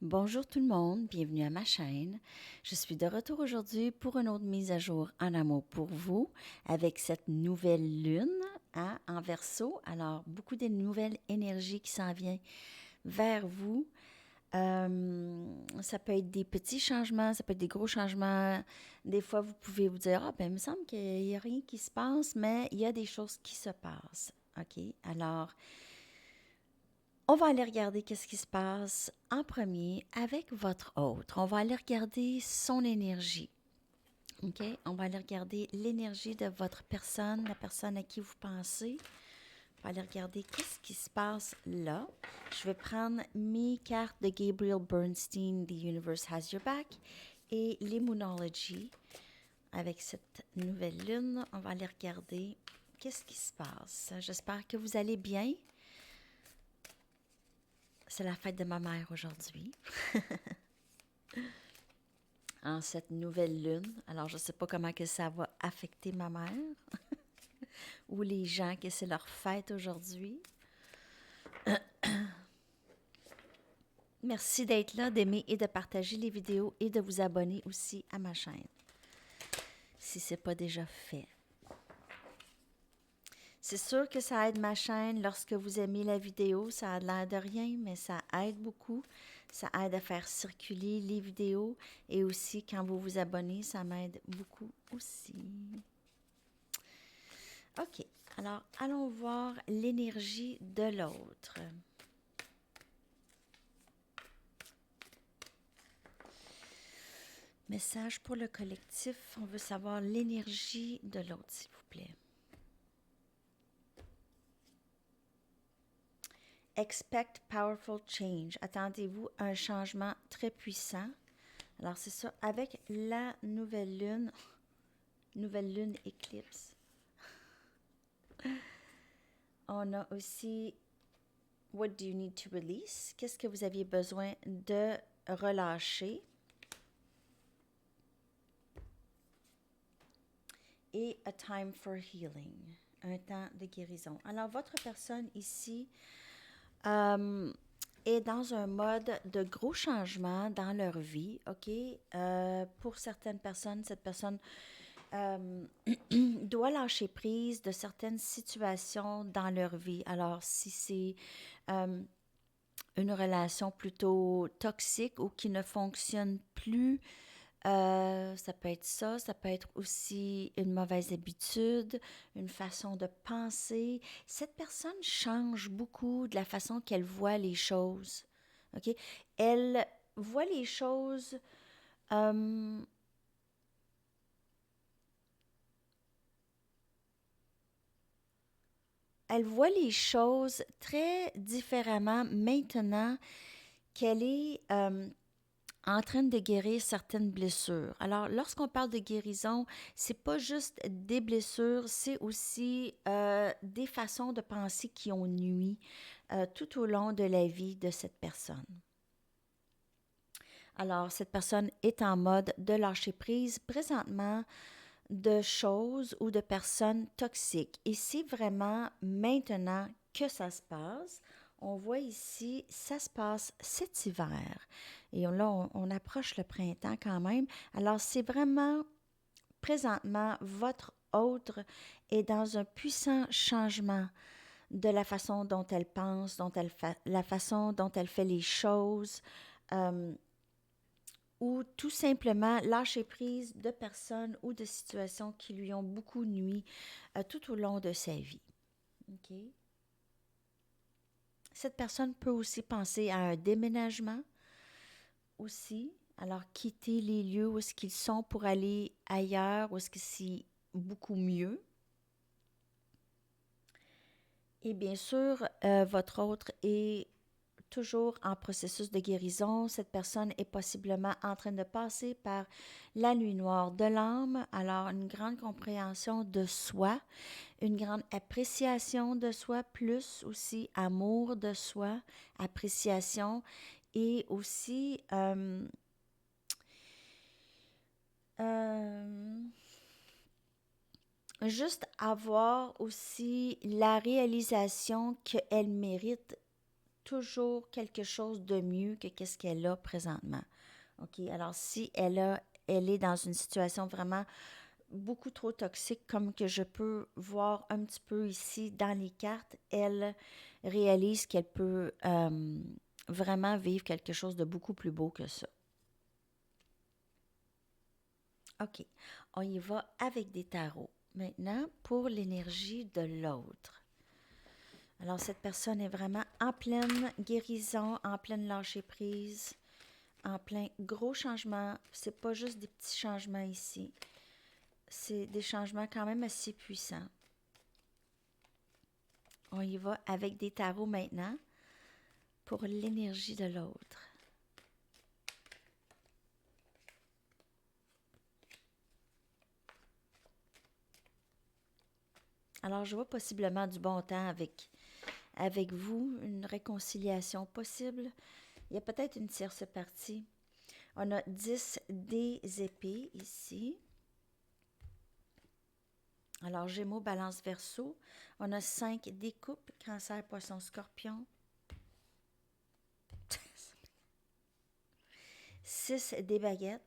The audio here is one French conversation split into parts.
Bonjour tout le monde, bienvenue à ma chaîne. Je suis de retour aujourd'hui pour une autre mise à jour en amour pour vous avec cette nouvelle lune en Verseau. Alors, beaucoup de nouvelles énergies qui s'en viennent vers vous. Ça peut être des petits changements, ça peut être des gros changements. Des fois, vous pouvez vous dire, ah ben, il me semble qu'il n'y a rien qui se passe, mais il y a des choses qui se passent. OK? Alors, on va aller regarder qu'est-ce qui se passe en premier avec votre autre. On va aller regarder son énergie. OK? On va aller regarder l'énergie de votre personne, la personne à qui vous pensez. On va aller regarder qu'est-ce qui se passe là. Je vais prendre mes cartes de Gabriel Bernstein, The Universe Has Your Back, et l'Immunology. Avec cette nouvelle lune, on va aller regarder qu'est-ce qui se passe. J'espère que vous allez bien. C'est la fête de ma mère aujourd'hui, en cette nouvelle lune. Alors, je ne sais pas comment que ça va affecter ma mère ou les gens que c'est leur fête aujourd'hui. Merci d'être là, d'aimer et de partager les vidéos et de vous abonner aussi à ma chaîne, si ce n'est pas déjà fait. C'est sûr que ça aide ma chaîne lorsque vous aimez la vidéo. Ça a l'air de rien, mais ça aide beaucoup. Ça aide à faire circuler les vidéos. Et aussi, quand vous vous abonnez, ça m'aide beaucoup aussi. OK. Alors, allons voir l'énergie de l'autre. Message pour le collectif. On veut savoir l'énergie de l'autre, s'il vous plaît. Expect powerful change. Attendez-vous à un changement très puissant. Alors, c'est ça. Avec la nouvelle lune éclipse, on a aussi What do you need to release? Qu'est-ce que vous aviez besoin de relâcher? Et A time for healing, un temps de guérison. Alors, votre personne ici est dans un mode de gros changement dans leur vie, OK? Pour certaines personnes, cette personne doit lâcher prise de certaines situations dans leur vie. Alors, si c'est une relation plutôt toxique ou qui ne fonctionne plus, ça peut être ça peut être aussi une mauvaise habitude, une façon de penser. Cette personne change beaucoup de la façon qu'elle voit les choses. OK? Elle voit les choses elle voit les choses très différemment maintenant qu'elle est en train de guérir certaines blessures. Alors, lorsqu'on parle de guérison, c'est pas juste des blessures, c'est aussi des façons de penser qui ont nui tout au long de la vie de cette personne. Alors, cette personne est en mode de lâcher prise présentement de choses ou de personnes toxiques. Et c'est vraiment maintenant que ça se passe. On voit ici, ça se passe cet hiver. Et là, on approche le printemps quand même. Alors, c'est vraiment présentement, votre autre est dans un puissant changement de la façon dont elle pense, la façon dont elle fait les choses, ou tout simplement lâcher prise de personnes ou de situations qui lui ont beaucoup nui tout au long de sa vie. OK? Cette personne peut aussi penser à un déménagement aussi. Alors, quitter les lieux où est-ce qu'ils sont pour aller ailleurs, où est-ce que c'est beaucoup mieux. Et bien sûr, votre autre est toujours en processus de guérison. Cette personne est possiblement en train de passer par la nuit noire de l'âme. Alors, une grande compréhension de soi, une grande appréciation de soi, plus aussi amour de soi, appréciation et aussi juste avoir aussi la réalisation qu'elle mérite toujours quelque chose de mieux que qu'est-ce qu'elle a présentement. OK? Alors, si elle est dans une situation vraiment beaucoup trop toxique, comme que je peux voir un petit peu ici dans les cartes, elle réalise qu'elle peut vraiment vivre quelque chose de beaucoup plus beau que ça. OK, on y va avec des tarots. Maintenant, pour l'énergie de l'autre. Alors, cette personne est vraiment en pleine guérison, en pleine lâcher-prise, en plein gros changement. C'est pas juste des petits changements ici. C'est des changements quand même assez puissants. On y va avec des tarots maintenant pour l'énergie de l'autre. Alors, je vois possiblement du bon temps avec vous, une réconciliation possible. Il y a peut-être une tierce partie. On a 10 des épées ici. Alors, Gémeaux, Balance, Verseau. On a 5 des coupes, Cancer, Poisson, Scorpion. 6 des baguettes.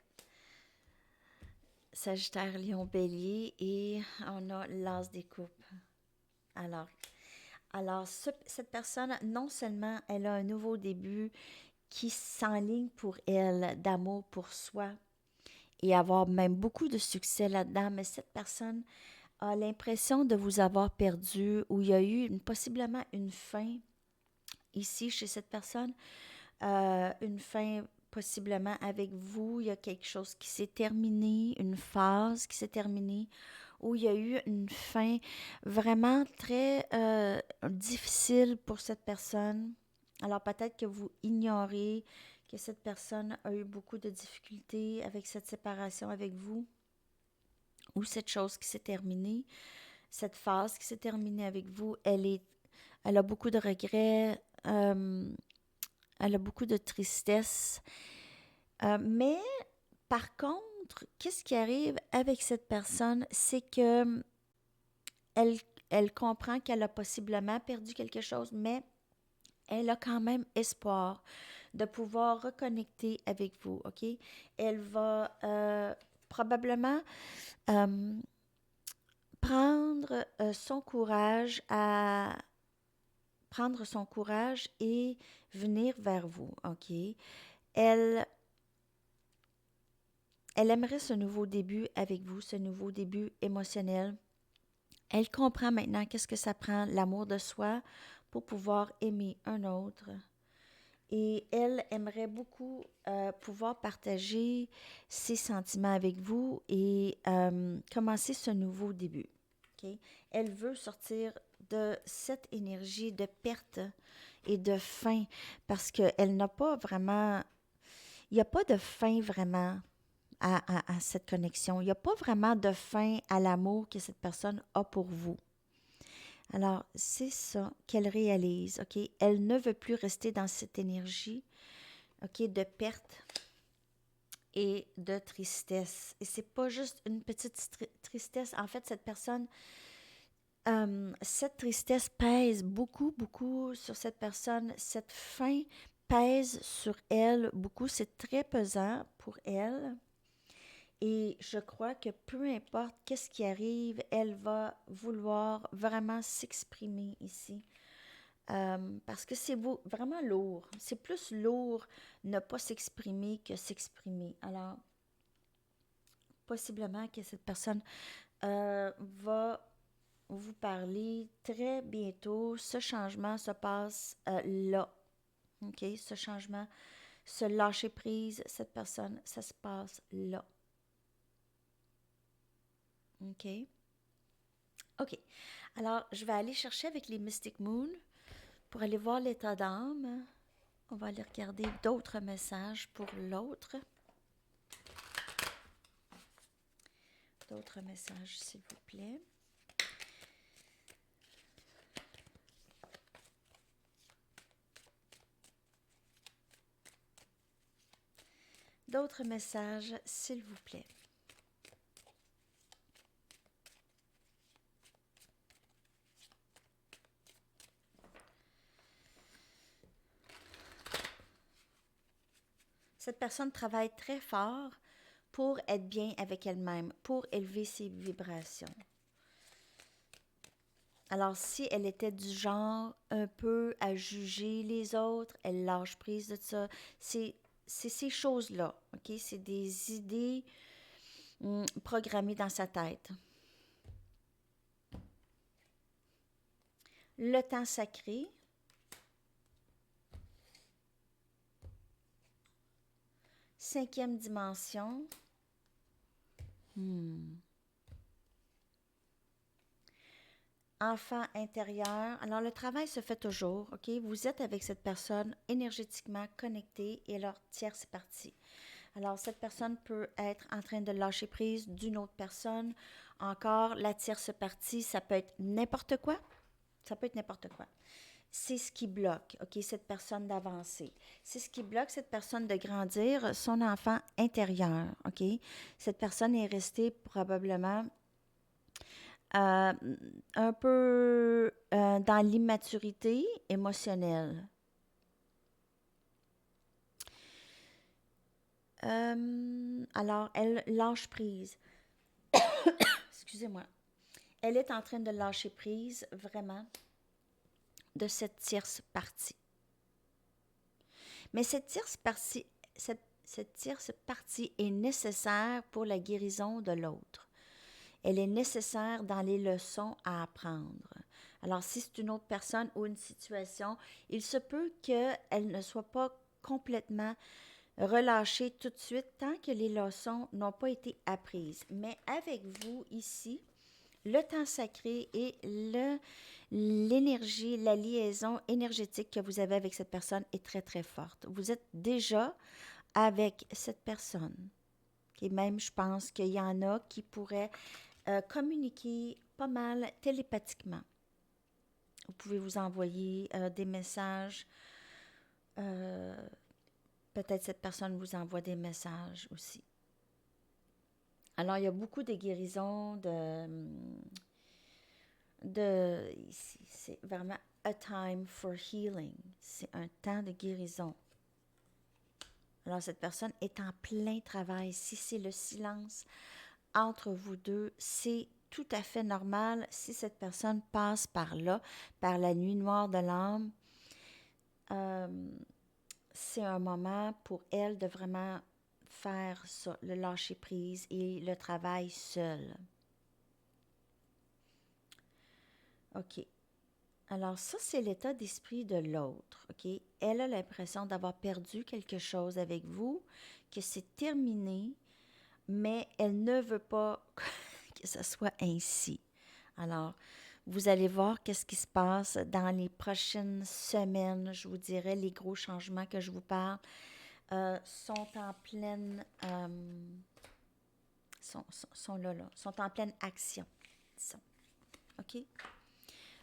Sagittaire, Lion, Bélier. Et on a l'As des coupes. Alors cette personne, non seulement elle a un nouveau début qui s'enligne pour elle d'amour pour soi et avoir même beaucoup de succès là-dedans, mais cette personne a l'impression de vous avoir perdu ou il y a eu possiblement une fin ici chez cette personne, une fin possiblement avec vous, il y a quelque chose qui s'est terminé, une phase qui s'est terminée où il y a eu une fin vraiment très difficile pour cette personne. Alors peut-être que vous ignorez que cette personne a eu beaucoup de difficultés avec cette séparation avec vous ou cette chose qui s'est terminée, cette phase qui s'est terminée avec vous. Elle a beaucoup de regrets, elle a beaucoup de tristesse. Mais par contre, qu'est-ce qui arrive avec cette personne, c'est que elle, elle comprend qu'elle a possiblement perdu quelque chose, mais elle a quand même espoir de pouvoir reconnecter avec vous, OK? Elle va probablement prendre son courage et venir vers vous, OK? Elle, elle aimerait ce nouveau début avec vous, ce nouveau début émotionnel. Elle comprend maintenant qu'est-ce que ça prend, l'amour de soi, pour pouvoir aimer un autre. Et elle aimerait beaucoup pouvoir partager ses sentiments avec vous et commencer ce nouveau début. Okay? Elle veut sortir de cette énergie de perte et de fin parce qu'elle n'a pas vraiment... Il n'y a pas de fin vraiment à cette connexion. Il n'y a pas vraiment de fin à l'amour que cette personne a pour vous. Alors, c'est ça qu'elle réalise, OK? Elle ne veut plus rester dans cette énergie, OK, de perte et de tristesse. Et c'est pas juste une petite tristesse. En fait, cette personne, cette tristesse pèse beaucoup, beaucoup sur cette personne. Cette faim pèse sur elle beaucoup. C'est très pesant pour elle. Et je crois que peu importe qu'est-ce qui arrive, elle va vouloir vraiment s'exprimer ici. Parce que c'est vraiment lourd. C'est plus lourd ne pas s'exprimer que s'exprimer. Alors, possiblement que cette personne va vous parler très bientôt. Ce changement se passe là. OK? Ce changement, ce lâcher prise, cette personne, ça se passe là. OK? OK. Alors, je vais aller chercher avec les Mystic Moon pour aller voir l'état d'âme. On va aller regarder d'autres messages pour l'autre. D'autres messages, s'il vous plaît. D'autres messages, s'il vous plaît. Cette personne travaille très fort pour être bien avec elle-même, pour élever ses vibrations. Alors, si elle était du genre un peu à juger les autres, elle lâche prise de ça. C'est ces choses-là, OK? C'est des idées programmées dans sa tête. Le temps sacré. Cinquième dimension. Enfant intérieur. Alors, le travail se fait toujours, OK? Vous êtes avec cette personne énergétiquement connectée et leur tierce partie. Alors, cette personne peut être en train de lâcher prise d'une autre personne. Encore, la tierce partie, ça peut être n'importe quoi. Ça peut être n'importe quoi. C'est ce qui bloque, OK, cette personne d'avancer. C'est ce qui bloque cette personne de grandir, son enfant intérieur, OK? Cette personne est restée probablement un peu dans l'immaturité émotionnelle. Alors, elle lâche prise. Excusez-moi. Elle est en train de lâcher prise, vraiment, de cette tierce partie. Mais cette tierce partie, cette tierce partie est nécessaire pour la guérison de l'autre. Elle est nécessaire dans les leçons à apprendre. Alors, si c'est une autre personne ou une situation, il se peut qu'elle ne soit pas complètement relâchée tout de suite tant que les leçons n'ont pas été apprises. Mais avec vous ici, le temps sacré et l'énergie, la liaison énergétique que vous avez avec cette personne est très, très forte. Vous êtes déjà avec cette personne. Et même, je pense qu'il y en a qui pourraient communiquer pas mal télépathiquement. Vous pouvez vous envoyer des messages. Peut-être cette personne vous envoie des messages aussi. Alors, il y a beaucoup de guérisons, c'est vraiment a time for healing. C'est un temps de guérison. Alors, cette personne est en plein travail. Si c'est le silence entre vous deux, c'est tout à fait normal. Si cette personne passe par là, par la nuit noire de l'âme, c'est un moment pour elle de vraiment faire ça, le lâcher prise et le travail seul. OK. Alors ça, c'est l'état d'esprit de l'autre, OK? Elle a l'impression d'avoir perdu quelque chose avec vous, que c'est terminé, mais elle ne veut pas que ce soit ainsi. Alors, vous allez voir qu'est-ce qui se passe dans les prochaines semaines, je vous dirais, les gros changements que je vous parle sont en pleine... sont là, sont en pleine action, disons. OK?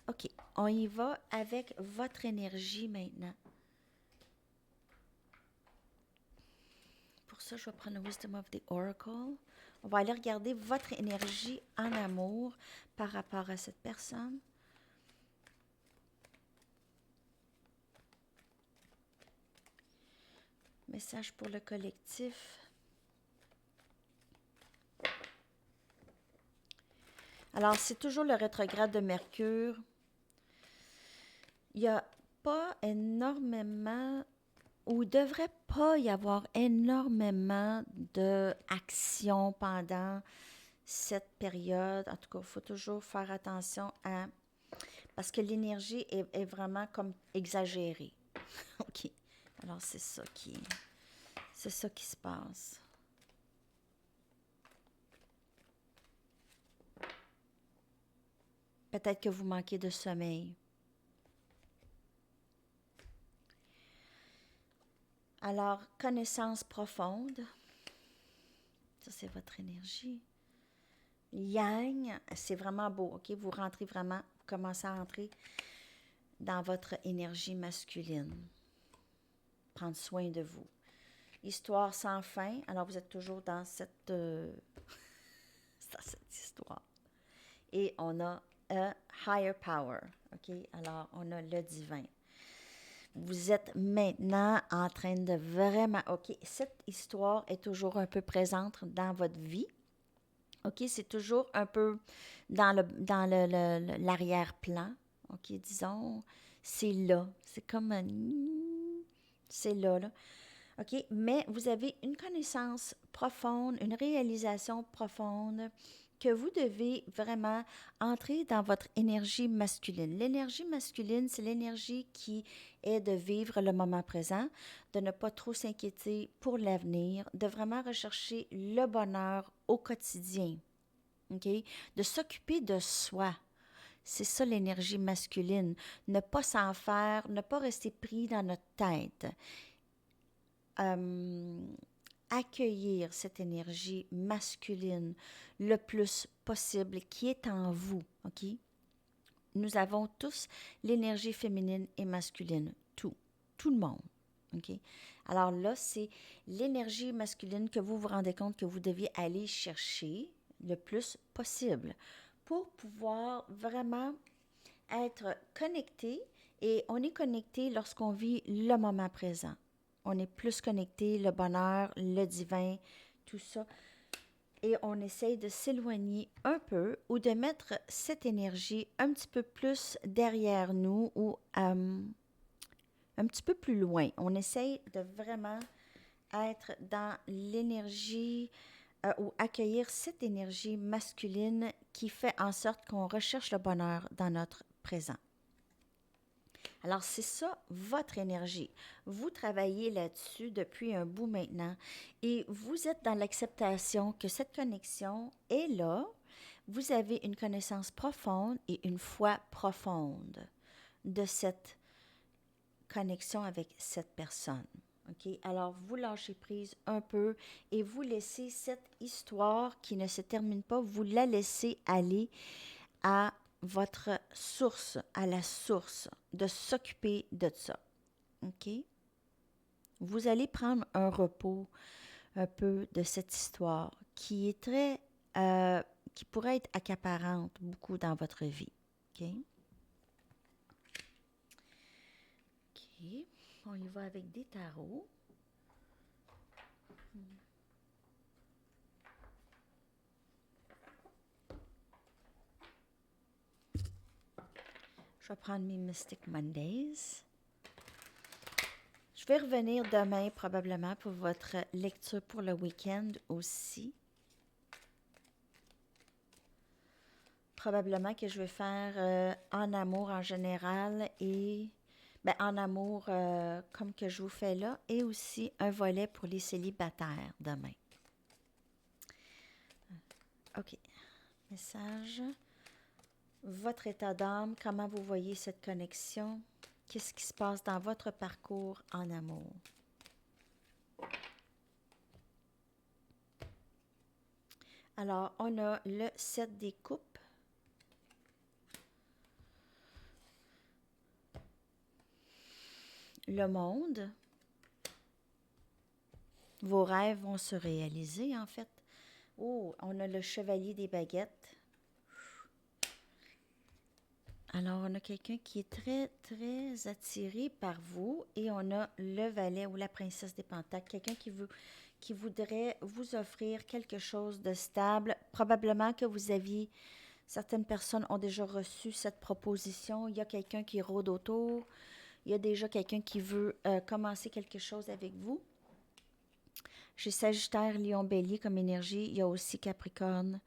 OK, on y va avec votre énergie maintenant. Pour ça, je vais prendre le Wisdom of the Oracle. On va aller regarder votre énergie en amour par rapport à cette personne. Message pour le collectif. Alors, c'est toujours le rétrograde de Mercure. Il n'y a pas énormément, ou il ne devrait pas y avoir énormément d'actions pendant cette période. En tout cas, il faut toujours faire attention à... Parce que l'énergie est vraiment comme exagérée. OK. Alors, c'est ça qui se passe. Peut-être que vous manquez de sommeil. Alors, connaissance profonde. Ça, c'est votre énergie. Yang, c'est vraiment beau, OK? Vous rentrez vraiment, vous commencez à entrer dans votre énergie masculine. Prendre soin de vous. Histoire sans fin. Alors, vous êtes toujours dans cette histoire. Et on a a higher power, OK? Alors, on a le divin. Vous êtes maintenant en train de vraiment... OK, cette histoire est toujours un peu présente dans votre vie. OK, c'est toujours un peu l'arrière-plan. OK, disons, c'est là. C'est comme un... C'est là. OK, mais vous avez une connaissance profonde, une réalisation profonde que vous devez vraiment entrer dans votre énergie masculine. L'énergie masculine, c'est l'énergie qui est de vivre le moment présent, de ne pas trop s'inquiéter pour l'avenir, de vraiment rechercher le bonheur au quotidien. OK? De s'occuper de soi. C'est ça l'énergie masculine. Ne pas s'en faire, ne pas rester pris dans notre tête. Accueillir cette énergie masculine le plus possible qui est en vous, OK? Nous avons tous l'énergie féminine et masculine, tout le monde, OK? Alors là, c'est l'énergie masculine que vous vous rendez compte que vous deviez aller chercher le plus possible pour pouvoir vraiment être connecté. Et on est connecté lorsqu'on vit le moment présent. On est plus connecté, le bonheur, le divin, tout ça. Et on essaye de s'éloigner un peu ou de mettre cette énergie un petit peu plus derrière nous ou un petit peu plus loin. On essaye de vraiment être dans l'énergie ou accueillir cette énergie masculine qui fait en sorte qu'on recherche le bonheur dans notre présent. Alors, c'est ça, votre énergie. Vous travaillez là-dessus depuis un bout maintenant et vous êtes dans l'acceptation que cette connexion est là. Vous avez une connaissance profonde et une foi profonde de cette connexion avec cette personne. OK? Alors, vous lâchez prise un peu et vous laissez cette histoire qui ne se termine pas, vous la laissez aller à votre source, à la source, de s'occuper de ça. OK? Vous allez prendre un repos un peu de cette histoire qui est qui pourrait être accaparante beaucoup dans votre vie. OK? OK. On y va avec des tarots. Je vais prendre mes Mystic Mondays. Je vais revenir demain probablement pour votre lecture pour le week-end aussi. Probablement que je vais faire en amour en général et en amour comme que je vous fais là et aussi un volet pour les célibataires demain. OK. Message. Votre état d'âme, comment vous voyez cette connexion? Qu'est-ce qui se passe dans votre parcours en amour? Alors, on a le 7 des coupes. Le monde. Vos rêves vont se réaliser, en fait. Oh, on a le chevalier des baguettes. Alors, on a quelqu'un qui est très, très attiré par vous et on a le valet ou la princesse des pentacles. Quelqu'un qui voudrait vous offrir quelque chose de stable. Probablement que certaines personnes ont déjà reçu cette proposition. Il y a quelqu'un qui rôde autour. Il y a déjà quelqu'un qui veut commencer quelque chose avec vous. J'ai Sagittaire, Lion, Bélier comme énergie. Il y a aussi Capricorne,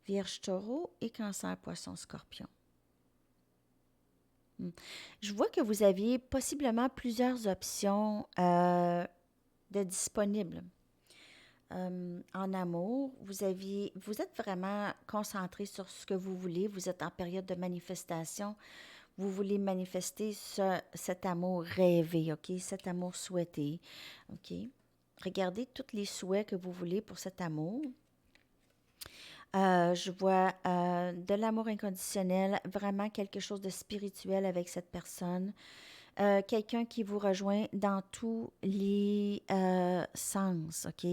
Vierge, Taureau et Cancer, Poisson, Scorpion. Je vois que vous aviez possiblement plusieurs options de disponibles. En amour, vous êtes vraiment concentré sur ce que vous voulez. Vous êtes en période de manifestation. Vous voulez manifester cet amour rêvé, OK? Cet amour souhaité, OK? Regardez tous les souhaits que vous voulez pour cet amour. Je vois de l'amour inconditionnel, vraiment quelque chose de spirituel avec cette personne. Quelqu'un qui vous rejoint dans tous les sens, OK?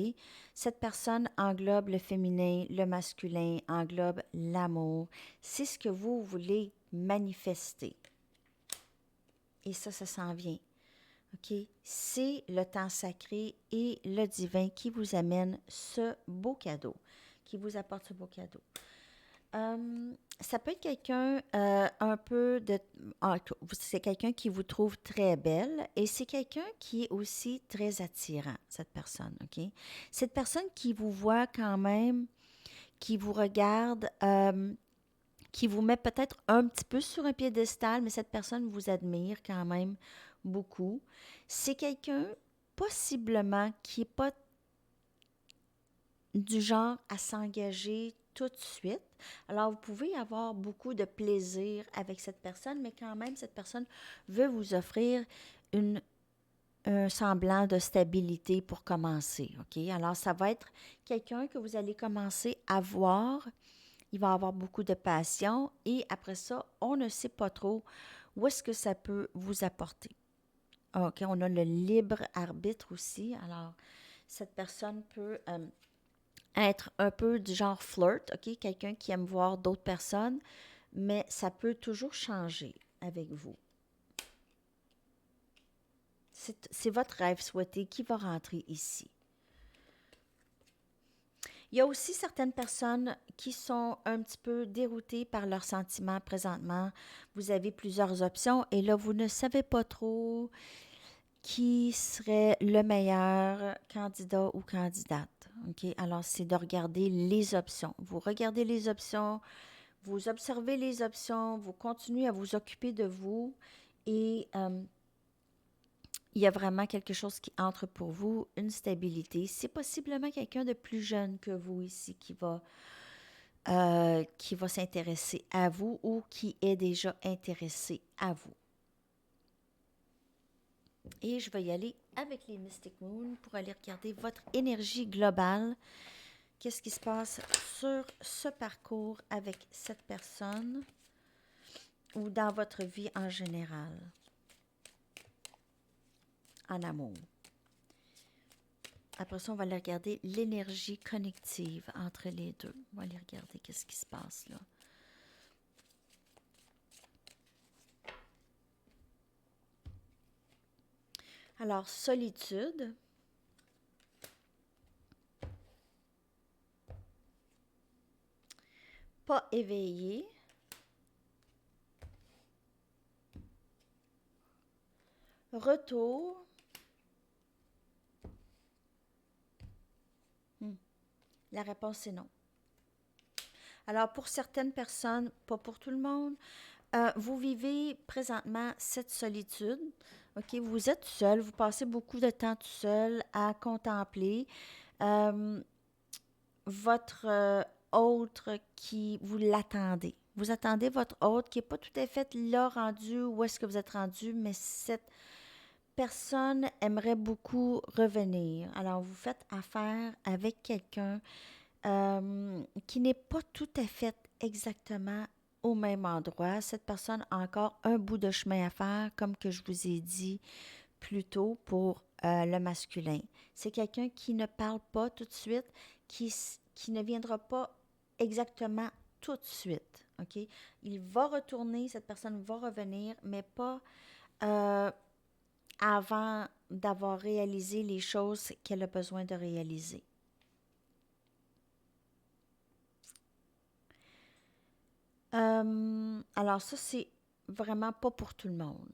Cette personne englobe le féminin, le masculin, englobe l'amour. C'est ce que vous voulez manifester. Et ça s'en vient. OK? C'est le temps sacré et le divin qui vous amène ce beau cadeau, qui vous apporte ce beau cadeau. Ça peut être quelqu'un un peu de... c'est quelqu'un qui vous trouve très belle et c'est quelqu'un qui est aussi très attirant, cette personne, OK? Cette personne qui vous voit quand même, qui vous regarde, qui vous met peut-être un petit peu sur un piédestal, mais cette personne vous admire quand même beaucoup. C'est quelqu'un, possiblement, qui n'est pas du genre à s'engager tout de suite. Alors, vous pouvez avoir beaucoup de plaisir avec cette personne, mais quand même, cette personne veut vous offrir une, un semblant de stabilité pour commencer. OK? Alors, ça va être quelqu'un que vous allez commencer à voir. Il va avoir beaucoup de passion et après ça, on ne sait pas trop où est-ce que ça peut vous apporter. OK, on a le libre arbitre aussi. Alors, cette personne peut être un peu du genre flirt, OK? Quelqu'un qui aime voir d'autres personnes, mais ça peut toujours changer avec vous. C'est votre rêve souhaité qui va rentrer ici. Il y a aussi certaines personnes qui sont un petit peu déroutées par leurs sentiments présentement. Vous avez plusieurs options et là, vous ne savez pas trop qui serait le meilleur candidat ou candidate. OK? Alors, c'est de regarder les options. Vous regardez les options, vous observez les options, vous continuez à vous occuper de vous et il y a vraiment quelque chose qui entre pour vous, une stabilité. C'est possiblement quelqu'un de plus jeune que vous ici qui va s'intéresser à vous ou qui est déjà intéressé à vous. Et je vais y aller avec les Mystic Moon pour aller regarder votre énergie globale. Qu'est-ce qui se passe sur ce parcours avec cette personne ou dans votre vie en général, en amour. Après ça, on va aller regarder l'énergie connective entre les deux. On va aller regarder qu'est-ce qui se passe là. Alors, solitude. Pas éveillé. Retour. La réponse est non. Alors, pour certaines personnes, pas pour tout le monde, vous vivez présentement cette solitude. OK, vous êtes seul, vous passez beaucoup de temps tout seul à contempler votre autre qui vous l'attendez. Vous attendez votre autre qui n'est pas tout à fait là rendu où est-ce que vous êtes rendu, mais cette personne aimerait beaucoup revenir. Alors, vous faites affaire avec quelqu'un qui n'est pas tout à fait exactement au même endroit. Cette personne a encore un bout de chemin à faire, comme que je vous ai dit plus tôt pour le masculin. C'est quelqu'un qui ne parle pas tout de suite, qui ne viendra pas exactement tout de suite. OK? Il va retourner, cette personne va revenir, mais pas avant d'avoir réalisé les choses qu'elle a besoin de réaliser. Alors ça, c'est vraiment pas pour tout le monde.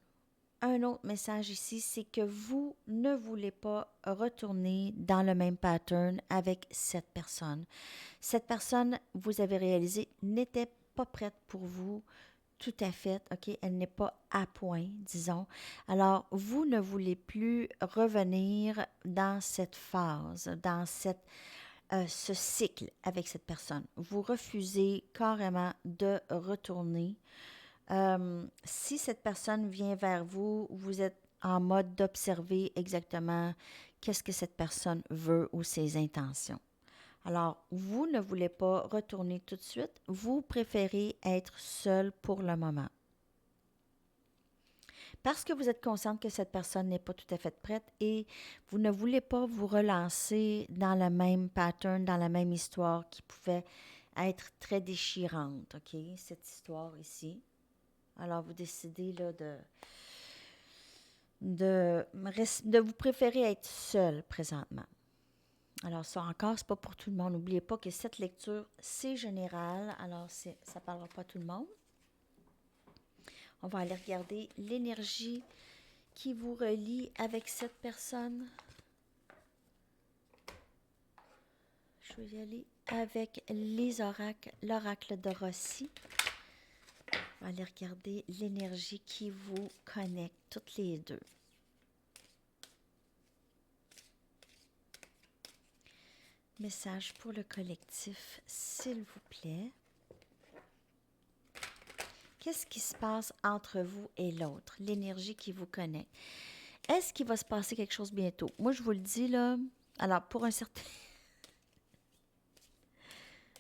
Un autre message ici, c'est que vous ne voulez pas retourner dans le même pattern avec cette personne. Cette personne, vous avez réalisé, n'était pas prête pour vous tout à fait, OK? Elle n'est pas à point, disons. Alors, vous ne voulez plus revenir dans cette phase, dans ce cycle avec cette personne. Vous refusez carrément de retourner. Si cette personne vient vers vous, vous êtes en mode d'observer exactement qu'est-ce que cette personne veut ou ses intentions. Alors, vous ne voulez pas retourner tout de suite, vous préférez être seul pour le moment. Parce que vous êtes consciente que cette personne n'est pas tout à fait prête et vous ne voulez pas vous relancer dans le même pattern, dans la même histoire qui pouvait être très déchirante, OK? Cette histoire ici. Alors, vous décidez là de vous préférer être seul présentement. Alors ça encore, c'est pas pour tout le monde. N'oubliez pas que cette lecture, c'est général, alors ça ne parlera pas à tout le monde. On va aller regarder l'énergie qui vous relie avec cette personne. Je vais y aller avec les oracles, l'oracle de Rossi. On va aller regarder l'énergie qui vous connecte, toutes les deux. Message pour le collectif, s'il vous plaît. Qu'est-ce qui se passe entre vous et l'autre? L'énergie qui vous connecte. Est-ce qu'il va se passer quelque chose bientôt? Moi, je vous le dis, là. Alors, pour un certain...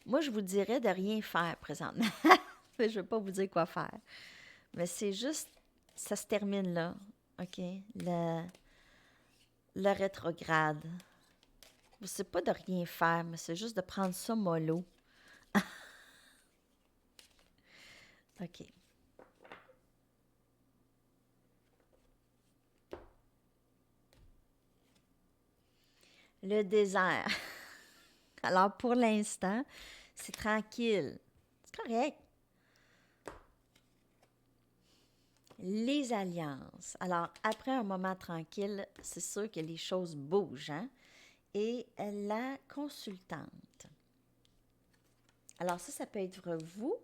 Moi, je vous dirais de rien faire présentement. Je ne vais pas vous dire quoi faire. Mais c'est juste... Ça se termine là. OK? Le rétrograde. C'est pas de rien faire, mais c'est juste de prendre ça mollo. OK. Le désert. Alors, pour l'instant, c'est tranquille. C'est correct. Les alliances. Alors, après un moment tranquille, c'est sûr que les choses bougent, hein? Et la consultante. Alors, ça peut être vous.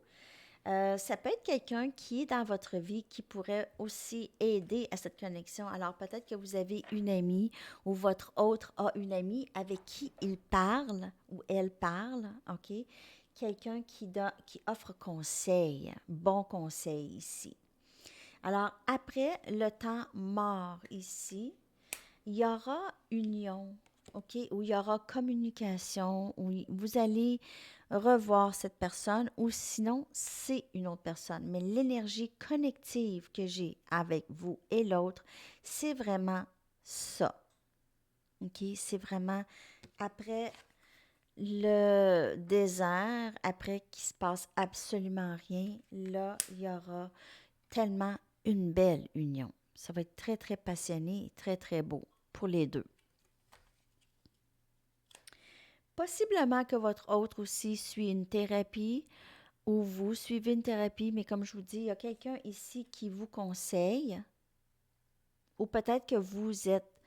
Ça peut être quelqu'un qui est dans votre vie qui pourrait aussi aider à cette connexion. Alors, peut-être que vous avez une amie ou votre autre a une amie avec qui il parle ou elle parle, OK? Quelqu'un qui offre conseil, bon conseil ici. Alors, après le temps mort ici, il y aura union, OK? Où il y aura communication, où vous allez revoir cette personne ou sinon, c'est une autre personne. Mais l'énergie connective que j'ai avec vous et l'autre, c'est vraiment ça. OK? C'est vraiment après le désert, après qu'il se passe absolument rien, là, il y aura tellement une belle union. Ça va être très, très passionné et très, très beau pour les deux. Possiblement que votre autre aussi suit une thérapie ou vous suivez une thérapie, mais comme je vous dis, il y a quelqu'un ici qui vous conseille ou peut-être que vous êtes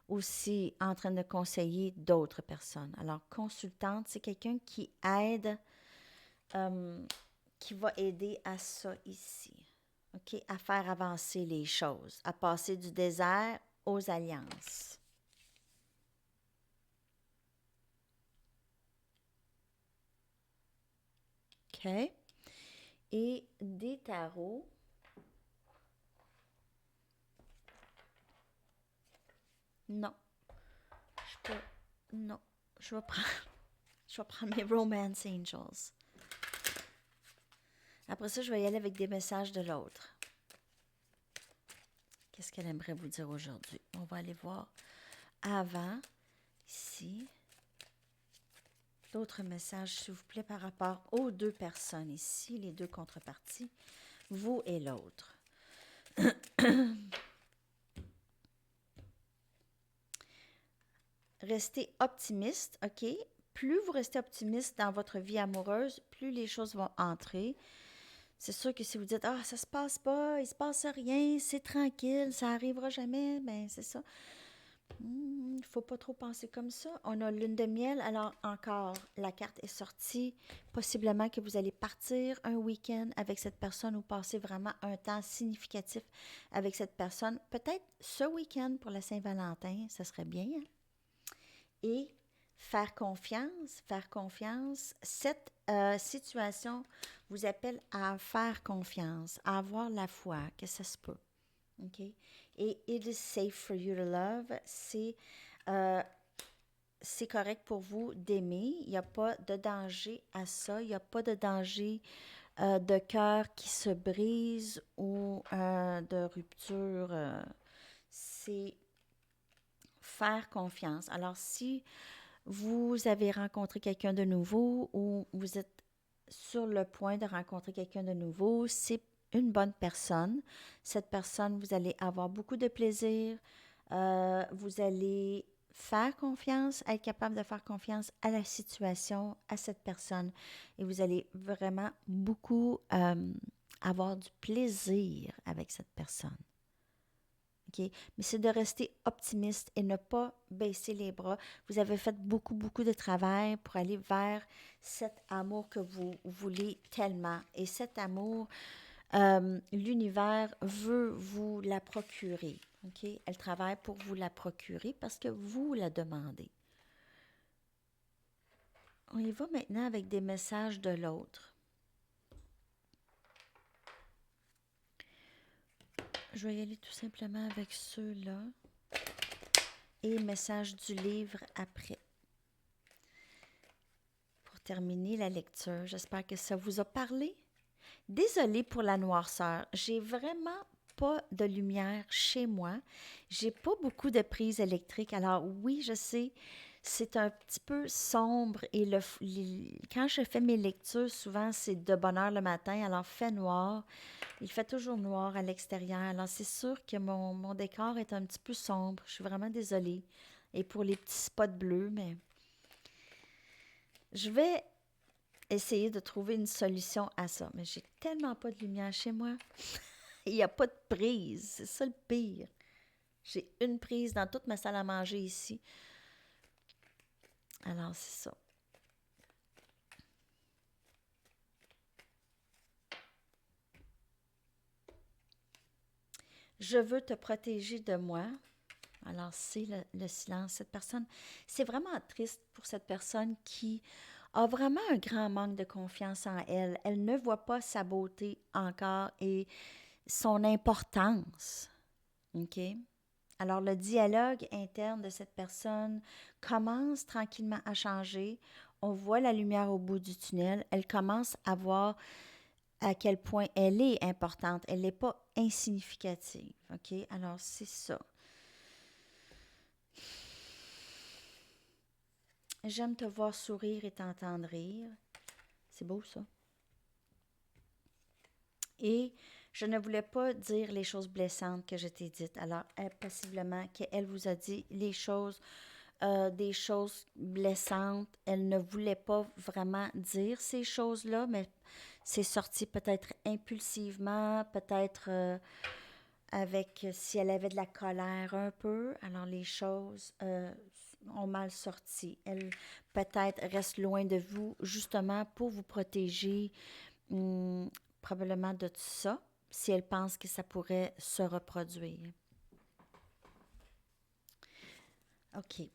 aussi en train de conseiller d'autres personnes. Alors, consultante, c'est quelqu'un qui aide, qui va aider à ça ici, OK? À faire avancer les choses, à passer du désert aux alliances. OK? Et des tarots. Non. Je peux. Non. Je vais prendre. Je vais prendre mes Romance Angels. Après ça, je vais y aller avec des messages de l'autre. Qu'est-ce qu'elle aimerait vous dire aujourd'hui? On va aller voir avant, ici. D'autres messages, s'il vous plaît, par rapport aux deux personnes ici, les deux contreparties, vous et l'autre. Restez optimiste, OK? Plus vous restez optimiste dans votre vie amoureuse, plus les choses vont entrer. C'est sûr que si vous dites « Ah, ça se passe pas, il se passe rien, c'est tranquille, ça arrivera jamais », ben c'est ça. Il ne faut pas trop penser comme ça. On a lune de miel, alors encore, la carte est sortie. Possiblement que vous allez partir un week-end avec cette personne ou passer vraiment un temps significatif avec cette personne. Peut-être ce week-end pour la Saint-Valentin, ça serait bien. Hein? Et faire confiance. Cette situation vous appelle à faire confiance, à avoir la foi que ça se peut. OK? Et it is safe for you to love, c'est correct pour vous d'aimer. Il n'y a pas de danger à ça. Il n'y a pas de danger de cœur qui se brise ou de rupture. C'est faire confiance. Alors, si vous avez rencontré quelqu'un de nouveau ou vous êtes sur le point de rencontrer quelqu'un de nouveau, c'est une bonne personne. Cette personne, vous allez avoir beaucoup de plaisir. Vous allez faire confiance, être capable de faire confiance à la situation, à cette personne. Et vous allez vraiment beaucoup avoir du plaisir avec cette personne. OK? Mais c'est de rester optimiste et ne pas baisser les bras. Vous avez fait beaucoup, beaucoup de travail pour aller vers cet amour que vous voulez tellement. Et cet amour, l'univers veut vous la procurer. OK? Elle travaille pour vous la procurer parce que vous la demandez. On y va maintenant avec des messages de l'autre. Je vais y aller tout simplement avec ceux-là. Et message du livre après. Pour terminer la lecture, j'espère que ça vous a parlé. Désolée pour la noirceur. J'ai vraiment pas de lumière chez moi. J'ai pas beaucoup de prises électriques. Alors oui, je sais, c'est un petit peu sombre et quand je fais mes lectures, souvent c'est de bonne heure le matin, alors fait noir. Il fait toujours noir à l'extérieur. Alors c'est sûr que mon décor est un petit peu sombre. Je suis vraiment désolée. Et pour les petits spots bleus, mais je vais essayer de trouver une solution à ça. Mais j'ai tellement pas de lumière chez moi. Il n'y a pas de prise. C'est ça le pire. J'ai une prise dans toute ma salle à manger ici. Alors, c'est ça. Je veux te protéger de moi. Alors, c'est le silence. Cette personne, c'est vraiment triste pour cette personne qui a vraiment un grand manque de confiance en elle. Elle ne voit pas sa beauté encore et son importance. OK? Alors, le dialogue interne de cette personne commence tranquillement à changer. On voit la lumière au bout du tunnel. Elle commence à voir à quel point elle est importante. Elle n'est pas insignificative. OK? Alors, c'est ça. J'aime te voir sourire et t'entendre rire. C'est beau, ça. Et je ne voulais pas dire les choses blessantes que je t'ai dites. Alors, possiblement qu'elle vous a dit des choses blessantes. Elle ne voulait pas vraiment dire ces choses-là, mais c'est sorti peut-être impulsivement, peut-être si elle avait de la colère un peu. Alors, les choses ont mal sorti. Elle peut-être reste loin de vous justement pour vous protéger probablement de tout ça, si elle pense que ça pourrait se reproduire. OK.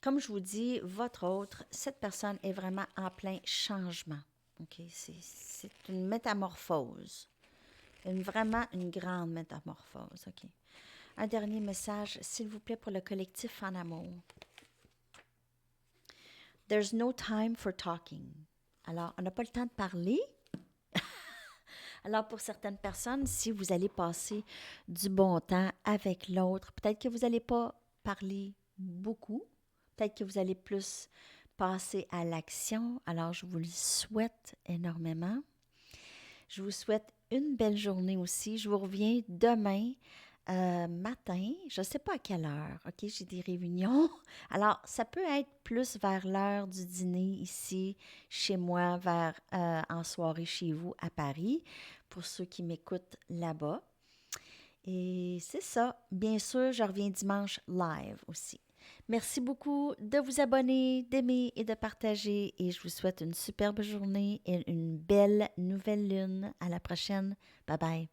Comme je vous dis, votre autre, cette personne est vraiment en plein changement. OK? C'est une métamorphose. Vraiment une grande métamorphose. OK. Un dernier message, s'il vous plaît, pour le collectif en amour. There's no time for talking. Alors, on n'a pas le temps de parler. Alors, pour certaines personnes, si vous allez passer du bon temps avec l'autre, peut-être que vous n'allez pas parler beaucoup, peut-être que vous allez plus passer à l'action. Alors, je vous le souhaite énormément. Je vous souhaite une belle journée aussi. Je vous reviens demain matin. Je ne sais pas à quelle heure. OK, j'ai des réunions. Alors, ça peut être plus vers l'heure du dîner ici, chez moi, en soirée chez vous à Paris, pour ceux qui m'écoutent là-bas. Et c'est ça. Bien sûr, je reviens dimanche live aussi. Merci beaucoup de vous abonner, d'aimer et de partager. Et je vous souhaite une superbe journée et une belle nouvelle lune. À la prochaine. Bye bye.